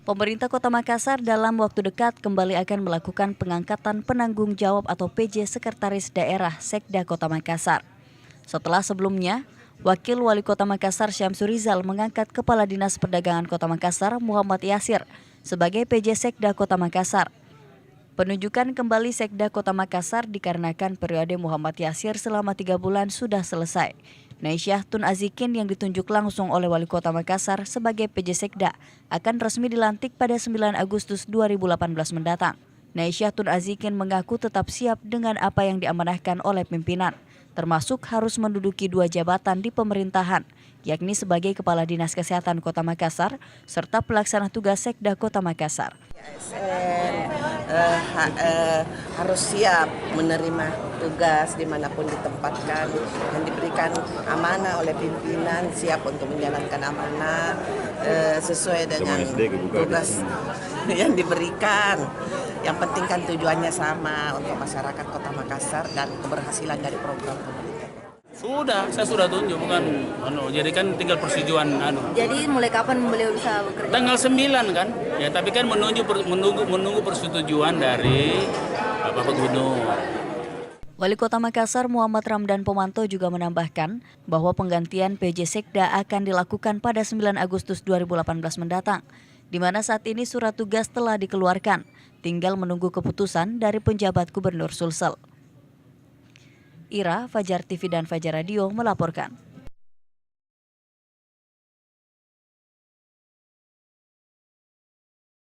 Pemerintah Kota Makassar dalam waktu dekat kembali akan melakukan pengangkatan penanggung jawab atau PJ Sekretaris Daerah Sekda Kota Makassar. Setelah sebelumnya, Wakil Wali Kota Makassar Syamsur Rizal mengangkat Kepala Dinas Perdagangan Kota Makassar Muhammad Yasir sebagai PJ Sekda Kota Makassar. Penunjukan kembali Sekda Kota Makassar dikarenakan periode Muhammad Yasir selama 3 bulan sudah selesai. Naisyah Tun Azikin yang ditunjuk langsung oleh Wali Kota Makassar sebagai PJ Sekda akan resmi dilantik pada 9 Agustus 2018 mendatang. Naisyah Tun Azikin mengaku tetap siap dengan apa yang diamanahkan oleh pimpinan, termasuk harus menduduki 2 jabatan di pemerintahan, yakni sebagai Kepala Dinas Kesehatan Kota Makassar serta pelaksana tugas Sekda Kota Makassar. Harus siap menerima tugas dimanapun ditempatkan dan diberikan amanah oleh pimpinan, siap untuk menjalankan amanah sesuai dengan tugas yang diberikan. Yang penting kan tujuannya sama untuk masyarakat Kota Makassar dan keberhasilan dari program pemerintah. Saya sudah tunjuk, bukan jadi kan tinggal persetujuan Jadi mulai kapan beliau bisa bekerja? Tanggal 9 kan. Ya, tapi kan menunggu persetujuan dari Bapak Gubernur. Wali Kota Makassar Muhammad Ramdan Pomanto juga menambahkan bahwa penggantian PJ Sekda akan dilakukan pada 9 Agustus 2018 mendatang, di mana saat ini surat tugas telah dikeluarkan, tinggal menunggu keputusan dari penjabat Gubernur Sulsel. Ira, Fajar TV dan Fajar Radio melaporkan.